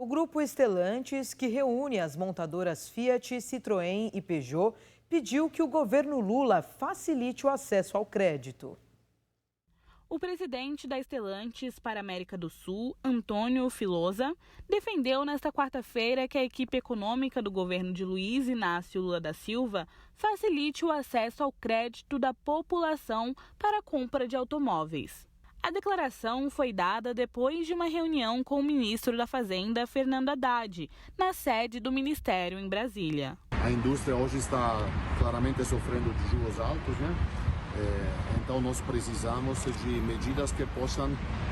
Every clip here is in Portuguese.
O grupo Stellantis, que reúne as montadoras Fiat, Citroën e Peugeot, pediu que o governo Lula facilite o acesso ao crédito. O presidente da Stellantis para a América do Sul, Antônio Filosa, defendeu nesta quarta-feira que a equipe econômica do governo de Luiz Inácio Lula da Silva facilite o acesso ao crédito da população para a compra de automóveis. A declaração foi dada depois de uma reunião com o ministro da Fazenda, Fernando Haddad, na sede do Ministério em Brasília. A indústria hoje está claramente sofrendo de juros altos, né? Então nós precisamos de medidas que possam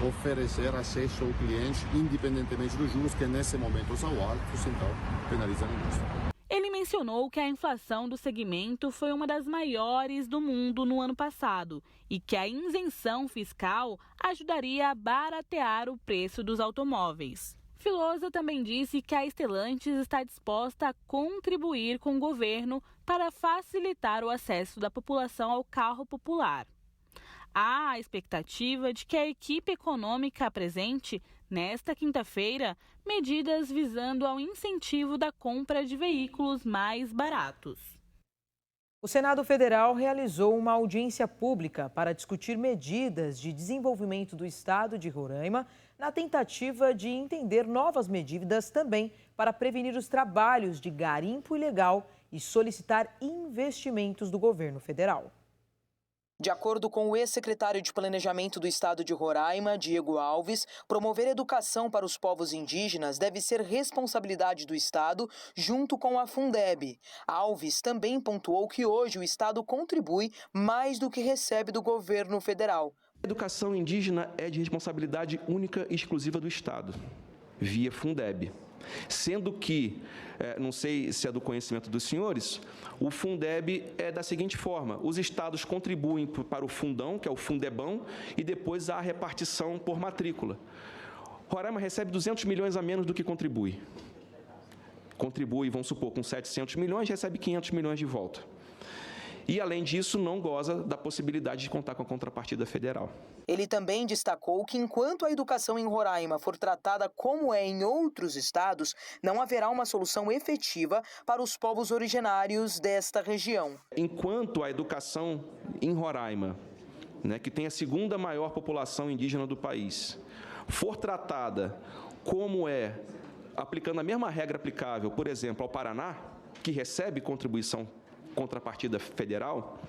oferecer acesso ao cliente, independentemente dos juros, que nesse momento são altos, então penalizam a indústria. Ele mencionou que a inflação do segmento foi uma das maiores do mundo no ano passado e que a isenção fiscal ajudaria a baratear o preço dos automóveis. Filosa também disse que a Stellantis está disposta a contribuir com o governo para facilitar o acesso da população ao carro popular. Há a expectativa de que a equipe econômica apresente, nesta quinta-feira, medidas visando ao incentivo da compra de veículos mais baratos. O Senado Federal realizou uma audiência pública para discutir medidas de desenvolvimento do estado de Roraima, na tentativa de entender novas medidas também para prevenir os trabalhos de garimpo ilegal e solicitar investimentos do governo federal. De acordo com o ex-secretário de Planejamento do Estado de Roraima, Diego Alves, promover educação para os povos indígenas deve ser responsabilidade do Estado, junto com a Fundeb. Alves também pontuou que hoje o Estado contribui mais do que recebe do governo federal. A educação indígena é de responsabilidade única e exclusiva do Estado, via Fundeb. Sendo que, não sei se é do conhecimento dos senhores, o Fundeb é da seguinte forma: os estados contribuem para o fundão, que é o Fundebão, e depois há a repartição por matrícula. Roraima recebe 200 milhões a menos do que contribui. Contribui, vamos supor, com 700 milhões, recebe 500 milhões de volta. E, além disso, não goza da possibilidade de contar com a contrapartida federal. Ele também destacou que, enquanto a educação em Roraima for tratada como é em outros estados, não haverá uma solução efetiva para os povos originários desta região. Enquanto a educação em Roraima, que tem a segunda maior população indígena do país, for tratada como é, aplicando a mesma regra aplicável, por exemplo, ao Paraná, que recebe contribuição contrapartida federal,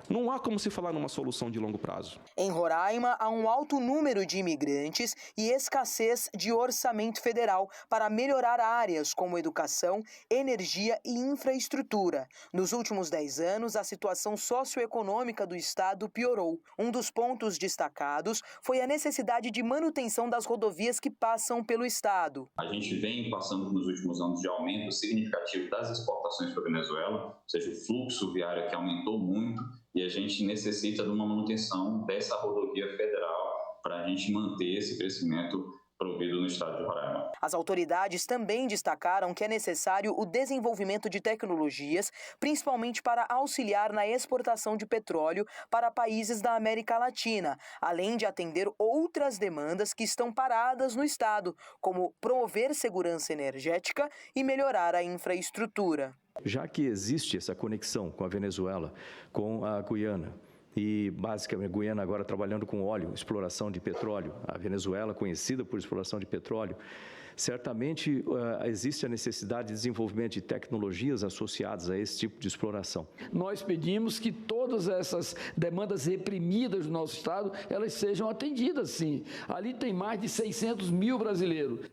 não há como se falar numa solução de longo prazo. Em Roraima, há um alto número de imigrantes e escassez de orçamento federal para melhorar áreas como educação, energia e infraestrutura. Nos últimos 10 anos, a situação socioeconômica do estado piorou. Um dos pontos destacados foi a necessidade de manutenção das rodovias que passam pelo estado. A gente vem passando nos últimos anos de aumento significativo das exportações para a Venezuela, ou seja, o fluxo viário que aumentou muito, e a gente necessita de uma manutenção dessa rodovia federal para a gente manter esse crescimento provido no estado de Roraima. As autoridades também destacaram que é necessário o desenvolvimento de tecnologias, principalmente para auxiliar na exportação de petróleo para países da América Latina, além de atender outras demandas que estão paradas no estado, como promover segurança energética e melhorar a infraestrutura. Já que existe essa conexão com a Venezuela, com a Guiana, e basicamente a Guiana agora trabalhando com óleo, exploração de petróleo, a Venezuela conhecida por exploração de petróleo, certamente existe a necessidade de desenvolvimento de tecnologias associadas a esse tipo de exploração. Nós pedimos que todas essas demandas reprimidas do nosso Estado, elas sejam atendidas, sim. Ali tem mais de 600 mil brasileiros.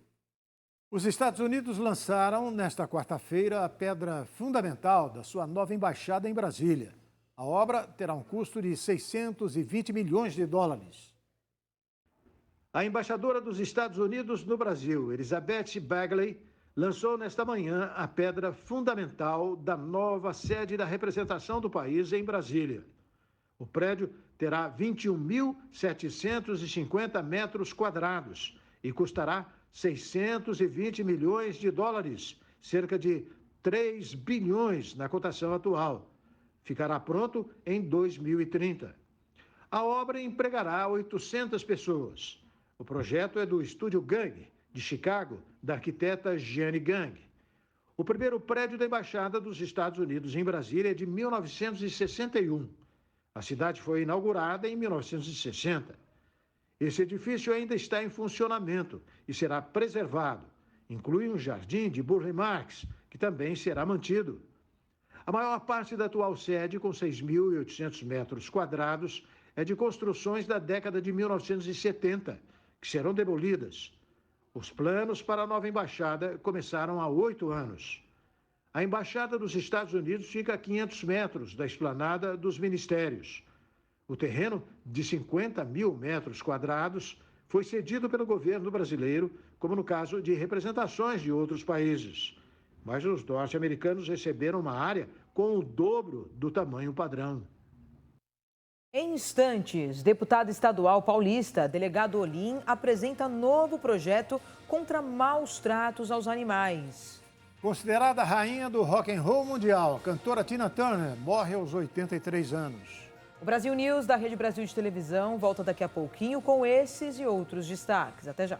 Os Estados Unidos lançaram, nesta quarta-feira, a pedra fundamental da sua nova embaixada em Brasília. A obra terá um custo de 620 milhões de dólares. A embaixadora dos Estados Unidos no Brasil, Elizabeth Bagley, lançou nesta manhã a pedra fundamental da nova sede da representação do país em Brasília. O prédio terá 21.750 metros quadrados e custará 620 milhões de dólares, cerca de 3 bilhões na cotação atual. Ficará pronto em 2030. A obra empregará 800 pessoas. O projeto é do Estúdio Gang, de Chicago, da arquiteta Jeanne Gang. O primeiro prédio da Embaixada dos Estados Unidos em Brasília é de 1961. A cidade foi inaugurada em 1960. Esse edifício ainda está em funcionamento e será preservado. Inclui um jardim de Burle Marx, que também será mantido. A maior parte da atual sede, com 6.800 metros quadrados, é de construções da década de 1970, que serão demolidas. Os planos para a nova embaixada começaram há 8 anos. A Embaixada dos Estados Unidos fica a 500 metros da esplanada dos ministérios. O terreno, de 50.000 metros quadrados, foi cedido pelo governo brasileiro, como no caso de representações de outros países. Mas os norte-americanos receberam uma área com o dobro do tamanho padrão. Em instantes, deputado estadual paulista, delegado Olim, apresenta novo projeto contra maus tratos aos animais. Considerada a rainha do rock and roll mundial, a cantora Tina Turner morre aos 83 anos. O Brasil News da Rede Brasil de Televisão volta daqui a pouquinho com esses e outros destaques. Até já.